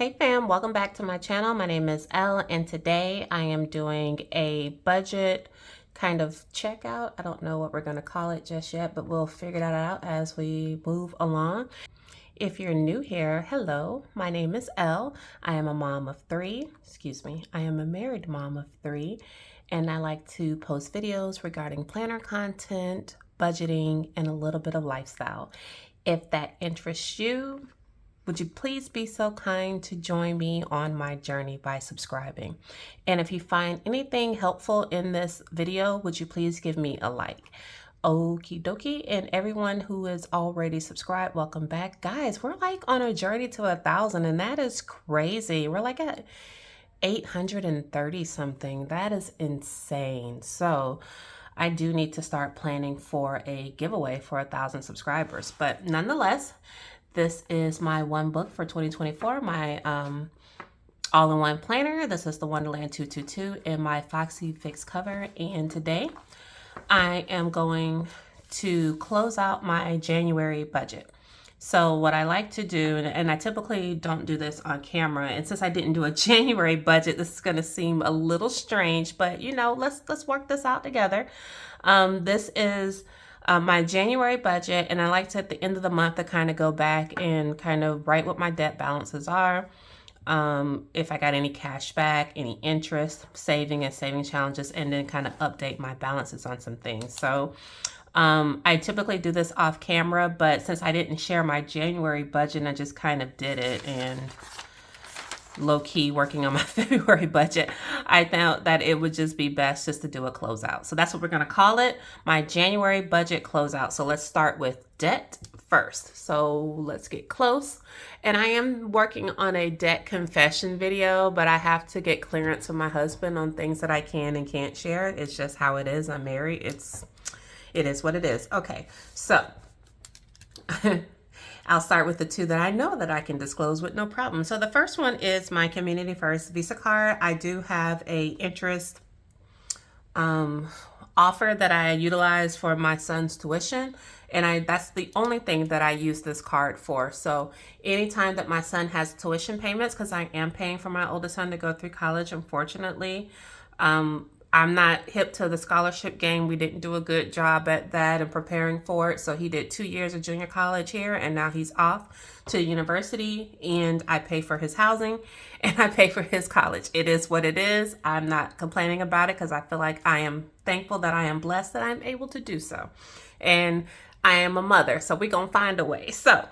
Hey fam, welcome back to my channel. My name is Elle and today I am doing a budget kind of checkout. I don't know what we're going to call it just yet, but we'll figure that out as we move along. If you're new here, hello, my name is Elle. I am a mom of three, I am a married mom of three, and I like to post videos regarding planner content, budgeting, and a little bit of lifestyle. If that interests you, would you please be so kind to join me on my journey by subscribing? And if you find anything helpful in this video, would you please give me a like? Okie dokie. And everyone who is already subscribed, welcome back. Guys, we're like on a journey to 1,000 and that is crazy. We're like at 830 something. That is insane. So I do need to start planning for a giveaway for 1,000 subscribers. But nonetheless, this is my one book for 2024, my all-in-one planner. This is the Wonderland 222 in my Foxy Fix cover. And today I am going to close out my January budget. So what I like to do, and I typically don't do this on camera, and since I didn't do a January budget, this is going to seem a little strange, but you know, let's work this out together. This is my January budget, and I like to at the end of the month to kind of go back and kind of write what my debt balances are, if I got any cash back, any interest, saving and saving challenges, and then kind of update my balances on some things. So I typically do this off camera, but since I didn't share my January budget, I just kind of did it and low-key working on my February budget, I thought that it would just be best just to do a closeout. So that's what we're going to call it, my January budget closeout. So let's start with debt first. So let's get close. And I am working on a debt confession video, but I have to get clearance from my husband on things that I can and can't share. It's just how it is. I'm married. It is what it is. Okay, so I'll start with the two that I know that I can disclose with no problem. So the first one is my Community First Visa card. I do have a interest offer that I utilize for my son's tuition, and that's the only thing that I use this card for. So anytime that my son has tuition payments, because I am paying for my oldest son to go through college, unfortunately, I'm not hip to the scholarship game. We didn't do a good job at that and preparing for it. So he did 2 years of junior college here, and now he's off to university, and I pay for his housing and I pay for his college. It is what it is. I'm not complaining about it because I feel like I am thankful that I am blessed that I'm able to do so. And I am a mother, so we're going to find a way. So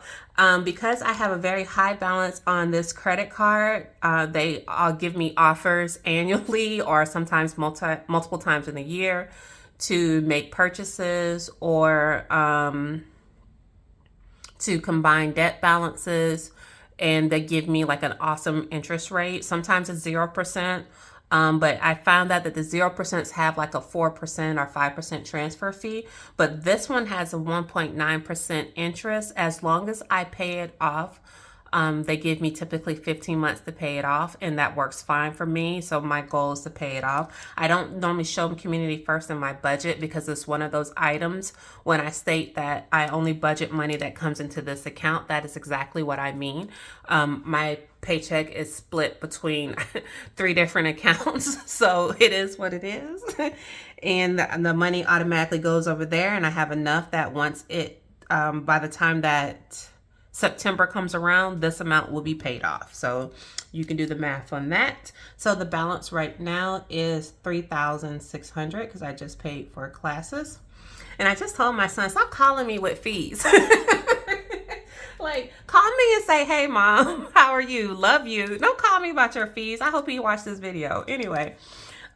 because I have a very high balance on this credit card, they give me offers annually or sometimes multiple times in a year to make purchases or to combine debt balances, and they give me like an awesome interest rate. Sometimes it's 0%. But I found out that the 0% have like a 4% or 5% transfer fee, but this one has a 1.9% interest as long as I pay it off. They give me typically 15 months to pay it off, and that works fine for me. So my goal is to pay it off. I don't normally show them Community First in my budget because it's one of those items when I state that I only budget money that comes into this account. That is exactly what I mean. My paycheck is split between 3 different accounts, so it is what it is. And the money automatically goes over there, and I have enough that once it by the time that September comes around, this amount will be paid off. So you can do the math on that. So the balance right now is $3,600 because I just paid for classes. And I just told my son, stop calling me with fees. Like, call me and say, hey mom, how are you? Love you. Don't call me about your fees. I hope you watch this video. Anyway,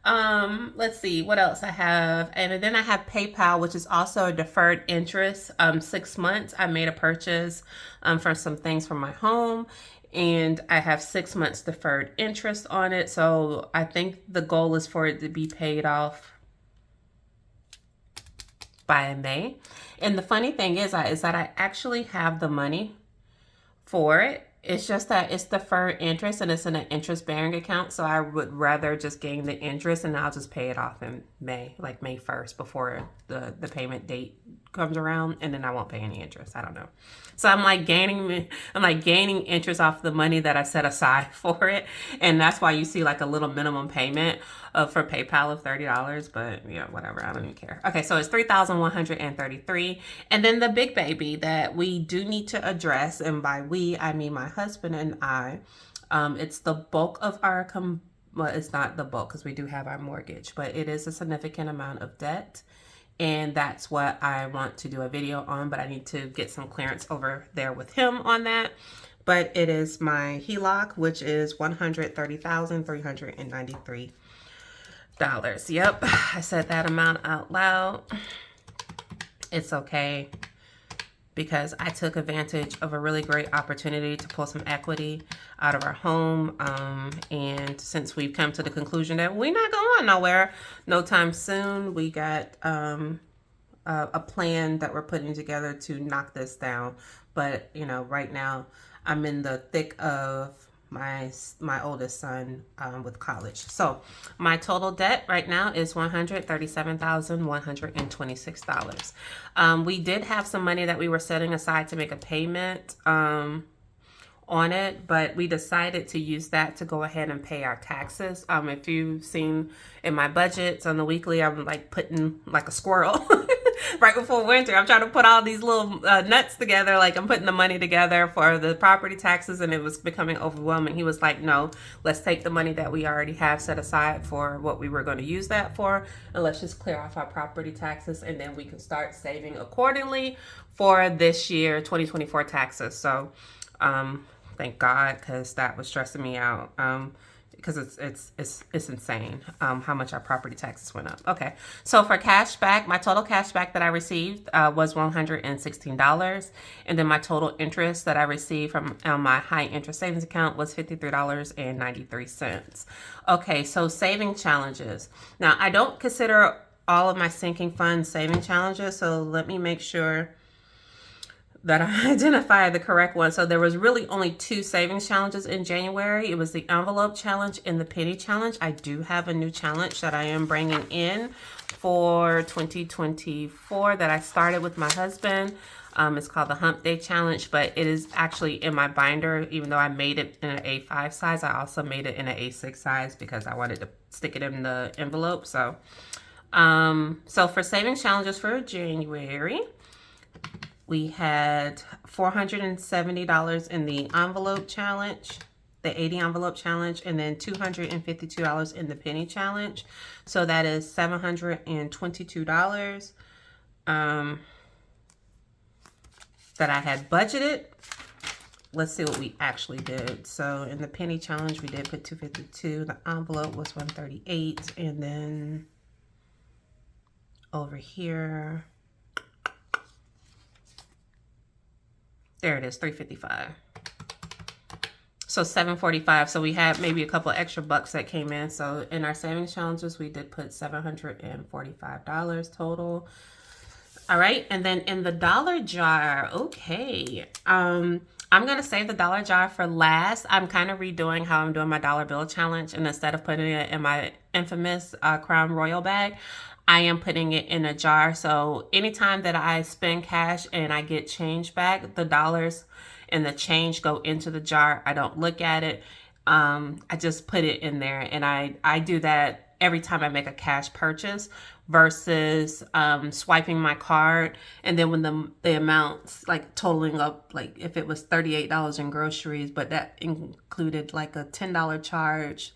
let's see what else I have. And then I have PayPal, which is also a deferred interest. 6 months. I made a purchase for some things from my home, and I have 6 months deferred interest on it. So I think the goal is for it to be paid off by May. And the funny thing is that I actually have the money for it. It's just that it's deferred interest and it's in an interest-bearing account. So I would rather just gain the interest and I'll just pay it off in May, like May 1st, before the payment date comes around, and then I won't pay any interest. I don't know. So I'm like gaining interest off the money that I set aside for it. And that's why you see like a little minimum payment for PayPal of $30. But yeah, whatever. I don't even care. Okay, so it's $3,133. And then the big baby that we do need to address, and by we, I mean my husband and I, it's the bulk of our, well, it's not the bulk because we do have our mortgage, but it is a significant amount of debt. And that's what I want to do a video on, but I need to get some clearance over there with him on that. But it is my HELOC, which is $130,393. Yep, I said that amount out loud. It's okay, because I took advantage of a really great opportunity to pull some equity out of our home. And since we've come to the conclusion that we're not going nowhere no time soon, we got a plan that we're putting together to knock this down. But, you know, right now I'm in the thick of my oldest son with college. So my total debt right now is $137,126. We did have some money that we were setting aside to make a payment on it, but we decided to use that to go ahead and pay our taxes. If you've seen in my budgets on the weekly, I'm like putting like a squirrel right before winter. I'm trying to put all these little nuts together. Like I'm putting the money together for the property taxes, and it was becoming overwhelming. He was like, no, let's take the money that we already have set aside for what we were going to use that for, and let's just clear off our property taxes, and then we can start saving accordingly for this year, 2024 taxes. So, thank God, because that was stressing me out. Because it's insane how much our property taxes went up. Okay, so for cash back, my total cash back that I received was $116, and then my total interest that I received from my high interest savings account was $53.93. Okay, so saving challenges. Now I don't consider all of my sinking funds saving challenges, so let me make sure that I identify the correct one. So there was really only 2 savings challenges in January. It was the envelope challenge and the penny challenge. I do have a new challenge that I am bringing in for 2024 that I started with my husband. It's called the Hump Day Challenge, but it is actually in my binder. Even though I made it in an A5 size, I also made it in an A6 size because I wanted to stick it in the envelope. So for savings challenges for January, we had $470 in the envelope challenge, the 80 envelope challenge, and then $252 in the penny challenge. So that is $722 that I had budgeted. Let's see what we actually did. So in the penny challenge, we did put $252. The envelope was $138, and then over here, there it is, $355. So $745. So we had maybe a couple extra bucks that came in. So in our savings challenges, we did put $745 total. All right, and then in the dollar jar, okay. I'm gonna save the dollar jar for last. I'm kind of redoing how I'm doing my dollar bill challenge, and instead of putting it in my infamous Crown Royal bag, I am putting it in a jar. So anytime that I spend cash and I get change back, the dollars and the change go into the jar. I don't look at it. I just put it in there, and I do that every time I make a cash purchase versus swiping my card, and then when the amounts like totaling up, like if it was $38 in groceries, but that included like a $10 charge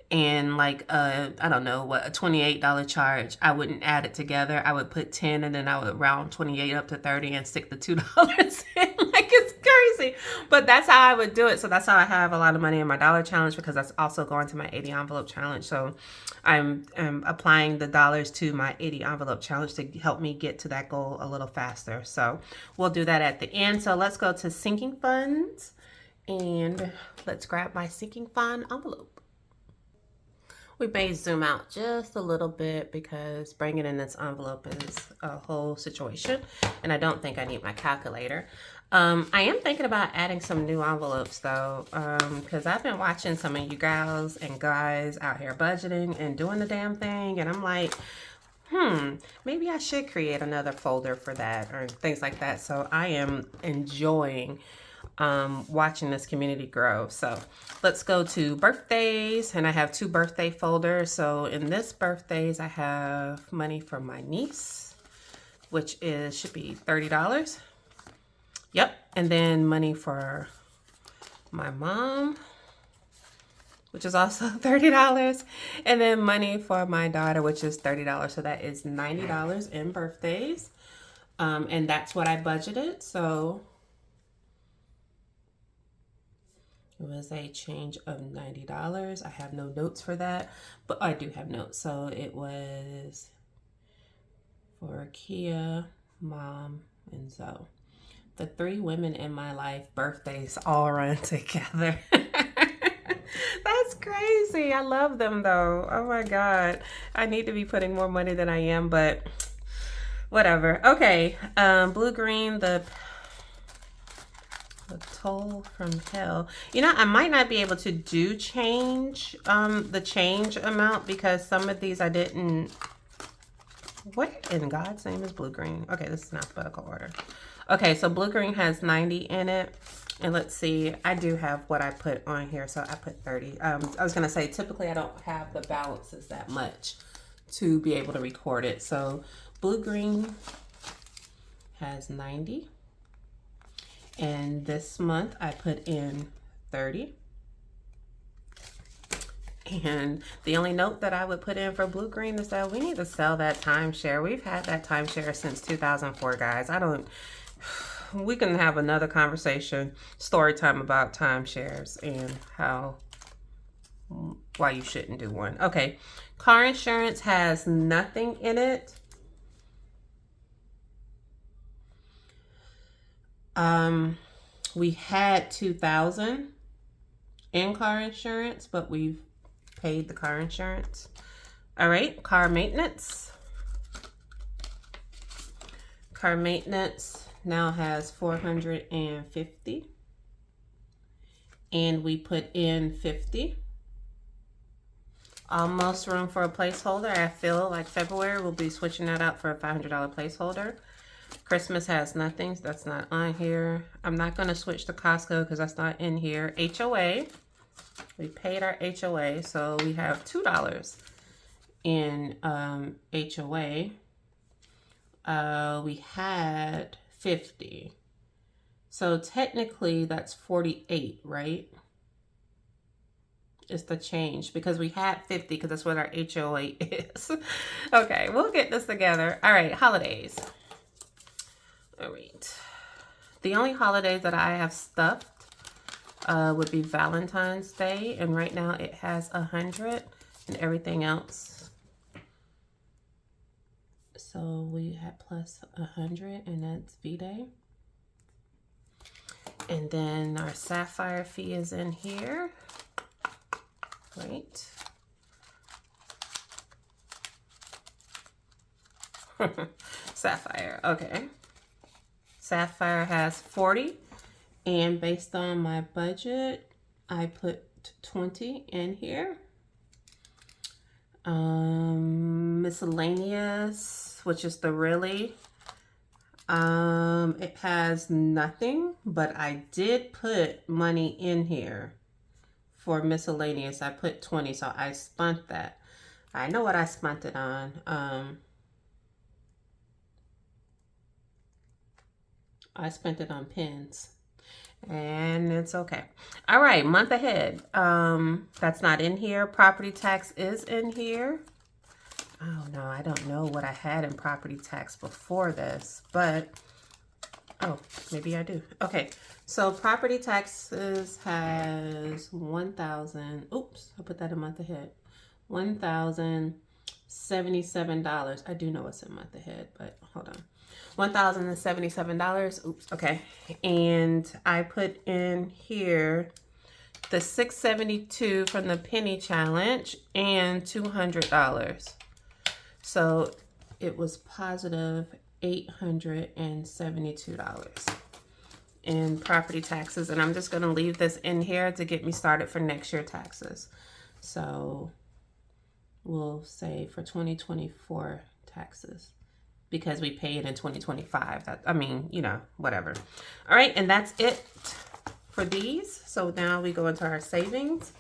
and like I don't know what, a $28 charge, I wouldn't add it together. I would put 10 and then I would round 28 up to 30 and stick the $2 in. Like, it's crazy, but that's how I would do it. So that's how I have a lot of money in my dollar challenge, because that's also going to my 80 envelope challenge. So I'm applying the dollars to my 80 envelope challenge to help me get to that goal a little faster. So we'll do that at the end. So let's go to sinking funds, and let's grab my sinking fund envelope. We may zoom out just a little bit because bringing in this envelope is a whole situation, and I don't think I need my calculator. I am thinking about adding some new envelopes though, because I've been watching some of you gals and guys out here budgeting and doing the damn thing, and I'm like, Maybe I should create another folder for that or things like that. So I am enjoying watching this community grow. So let's go to birthdays, and I have 2 birthday folders. So in this birthdays, I have money for my niece, which should be $30. Yep. And then money for my mom, which is also $30. And then money for my daughter, which is $30. So that is $90 in birthdays. And that's what I budgeted. So it was a change of $90. I have no notes for that, but I do have notes. So it was for Kia, Mom, and Zoe. The 3 women in my life birthdays all run together. That's crazy. I love them though. Oh my God. I need to be putting more money than I am, but whatever. Okay. Blue green, the toll from hell. You know, I might not be able to do change, the change amount, because some of these I didn't. What in God's name is blue green? Okay, this is in alphabetical order. Okay, so blue green has 90 in it. And let's see, I do have what I put on here. So I put 30. I was going to say, typically I don't have the balances that much to be able to record it. So blue green has 90. And this month I put in 30. And the only note that I would put in for blue green is that we need to sell that timeshare. We've had that timeshare since 2004, guys. We can have another conversation, story time about timeshares and why you shouldn't do one. Okay, car insurance has nothing in it. We had $2,000 in car insurance, but we've paid the car insurance. All right, car maintenance. Car maintenance now has 450, and we put in 50. Almost room for a placeholder. I feel like February we'll be switching that out for a $500 placeholder. Christmas has nothing, so that's not on here. I'm not going to switch to Costco because that's not in here. HOA, we paid our HOA, so we have $2 in HOA. We had 50. So technically that's 48, right? It's the change because we had 50 because that's what our HOA is. Okay, we'll get this together. All right, holidays. All right. The only holidays that I have stuffed would be Valentine's Day, and right now it has 100, and everything else. So we had plus 100, and that's V-Day. And then our Sapphire fee is in here. Great. Sapphire, okay. Sapphire has 40, and based on my budget, I put 20 in here. Miscellaneous, which is the really, it has nothing, but I did put money in here for miscellaneous. I put 20, so I spent that. I know what I spent it on. I spent it on pens, and it's okay. All right, month ahead. That's not in here. Property tax is in here. Oh no, I don't know what I had in property tax before this, but oh, maybe I do. Okay, so property taxes has 1,000. Oops, I put that a month ahead. $1,077. I do know what's in month ahead, but hold on. $1,077. Oops, okay. And I put in here the $672 from the penny challenge and $200. So it was positive $872 in property taxes. And I'm just going to leave this in here to get me started for next year taxes. So we'll say for 2024 taxes because we paid in 2025. That, I mean, you know, whatever. All right, and that's it for these. So now we go into our savings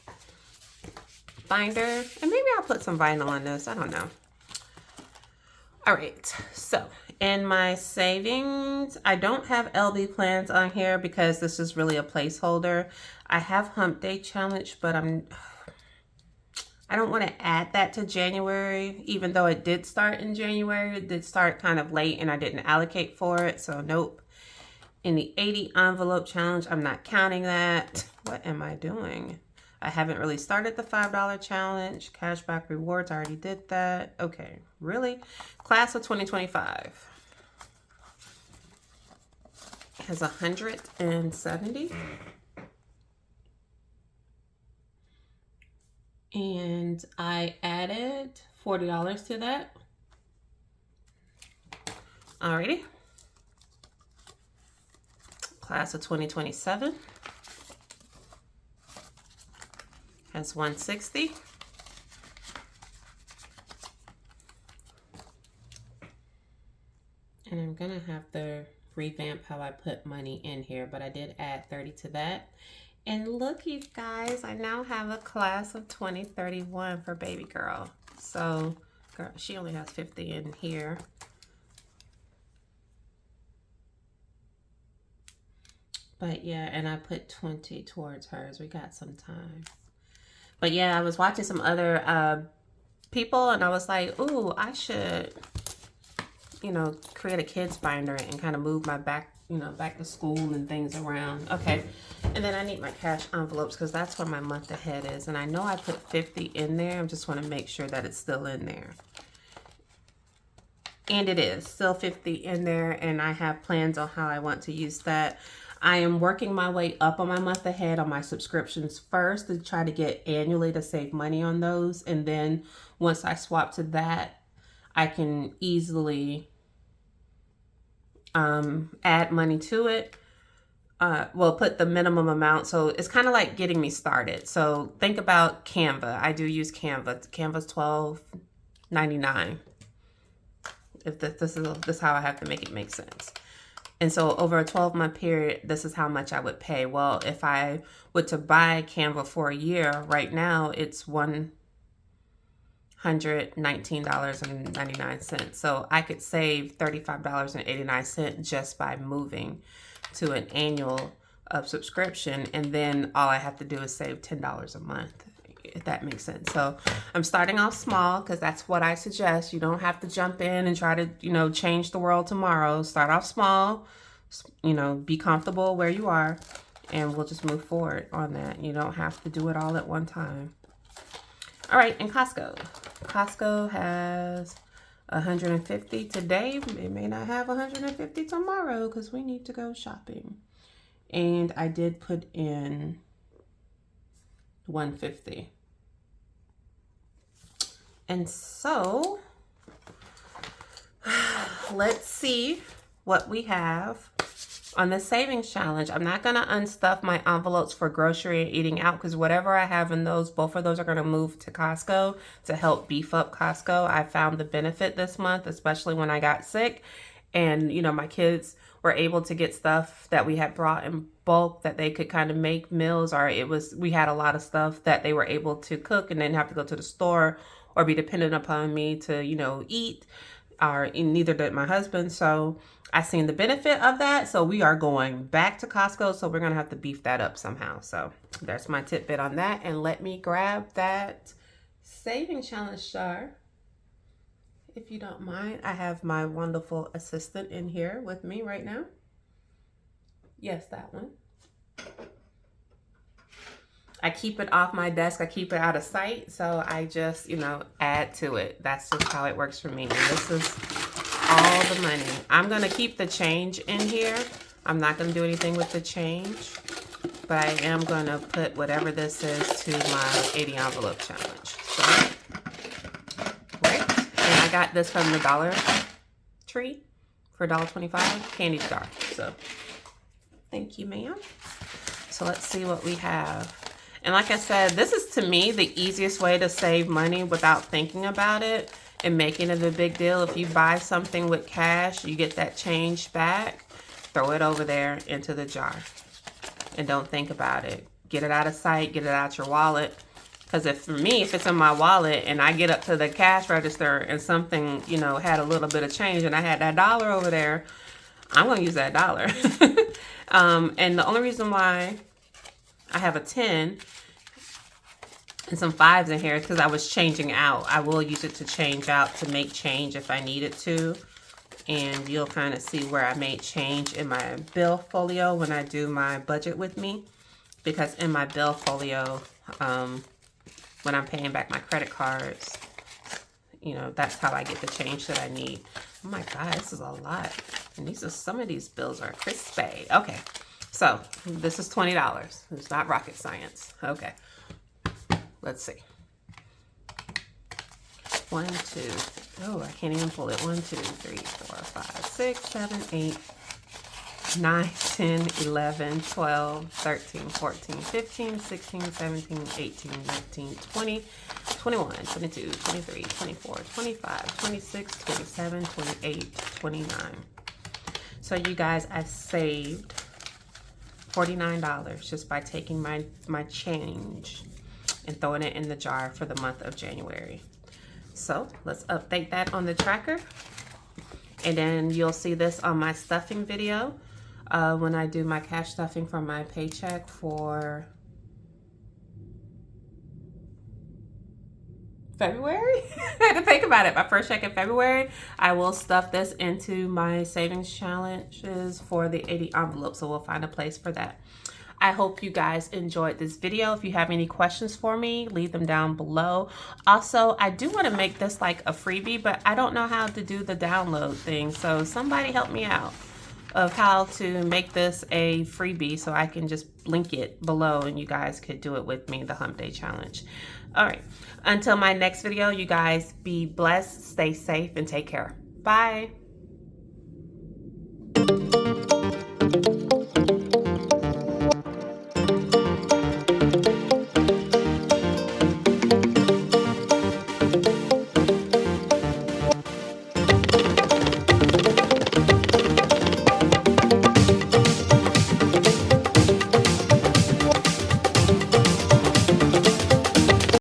binder, and maybe I'll put some vinyl on this. I don't know. All right, so in my savings, I don't have LB plans on here because this is really a placeholder. I have Hump Day Challenge, but I don't want to add that to January, even though it did start in January. It did start kind of late and I didn't allocate for it, so nope. In the 80 envelope challenge, I'm not counting that. What am I doing? I haven't really started the $5 challenge. Cashback rewards, I already did that. Okay, really? Class of 2025 has 170. And I added $40 to that. Alrighty. Class of 2027 has 160. And I'm gonna have to revamp how I put money in here, but I did add 30 to that. And look, you guys, I now have a class of 2031 for baby girl. So girl, she only has 50 in here. But yeah, and I put 20 towards hers. We got some time. But yeah, I was watching some other people and I was like, ooh, I should, you know, create a kids binder and kind of move my back to school and things around. Okay. And then I need my cash envelopes because that's where my month ahead is. And I know I put 50 in there. I just want to make sure that it's still in there. And it is still 50 in there. And I have plans on how I want to use that. I am working my way up on my month ahead on my subscriptions first to try to get annually to save money on those. And then once I swap to that, I can easily add money to it. Well, put the minimum amount. So it's kind of like getting me started. So think about Canva. I do use Canva. Canva's $12.99. If this is how I have to make it make sense. And so over a 12-month period, this is how much I would pay. Well, if I were to buy Canva for a year, right now it's $119.99. So I could save $35.89 just by moving to an annual subscription. And then all I have to do is save $10 a month, if that makes sense. So I'm starting off small because that's what I suggest. You don't have to jump in and try to, change the world tomorrow. Start off small, be comfortable where you are, and we'll just move forward on that. You don't have to do it all at one time. All right, and Costco. Costco has 150 today. It may not have 150 tomorrow because we need to go shopping. And I did put in 150. And so let's see what we have on the savings challenge. I'm not going to unstuff my envelopes for grocery and eating out because whatever I have in those, both of those are going to move to Costco to help beef up Costco. I found the benefit this month, especially when I got sick. And, my kids were able to get stuff that we had brought in bulk that they could kind of make meals, or we had a lot of stuff that they were able to cook and didn't have to go to the store or be dependent upon me to, eat, or neither did my husband. So I seen the benefit of that. So we are going back to Costco. So we're going to have to beef that up somehow. So there's my tidbit on that. And let me grab that saving challenge jar. If you don't mind, I have my wonderful assistant in here with me right now. Yes, that one. I keep it off my desk. I keep it out of sight. So I just, add to it. That's just how it works for me. And this is all the money. I'm going to keep the change in here. I'm not going to do anything with the change. But I am going to put whatever this is to my 80 envelope challenge. So, right. And I got this from the Dollar Tree for $1.25 candy jar. So thank you, ma'am. So let's see what we have. And like I said, this is to me the easiest way to save money without thinking about it. and making it a big deal. If you buy something with cash, you get that change back, throw it over there into the jar and don't think about it. Get it out of sight, get it out your wallet. Because for me, if it's in my wallet and I get up to the cash register and something, you know, had a little bit of change and I had that dollar over there, I'm going to use that dollar. And the only reason why I have a 10 and some 5s in here is because I was changing out. I will use it to change out, to make change if I needed to. And you'll kind of see where I made change in my bill folio when I do my budget with me. Because in my bill folio, when I'm paying back my credit cards, you know, that's how I get the change that I need. Oh my God, this is a lot. And some of these bills are crispy. Okay, so this is $20. It's not rocket science. Okay, let's see. 1, 2, oh, I can't even pull it. 1, 2, 3, 4, 5, 6, 7, 8, 9, 10, 11, 12, 13, 14, 15, 16, 17, 18, 19, 20, 21, 22, 23, 24, 25, 26, 27, 28, 29. So you guys, I've saved $49 just by taking my change and throwing it in the jar for the month of January. So let's update that on the tracker. And then you'll see this on my stuffing video when I do my cash stuffing for my paycheck for February. I had to think about it. My first check in February, I will stuff this into my savings challenges for the 80 envelope. So we'll find a place for that. I hope you guys enjoyed this video. If you have any questions for me, leave them down below. Also, I do want to make this like a freebie, but I don't know how to do the download thing. So somebody help me out of how to make this a freebie so I can just link it below and you guys could do it with me, the Hump Day Challenge. All right, until my next video, you guys be blessed, stay safe, and take care. Bye.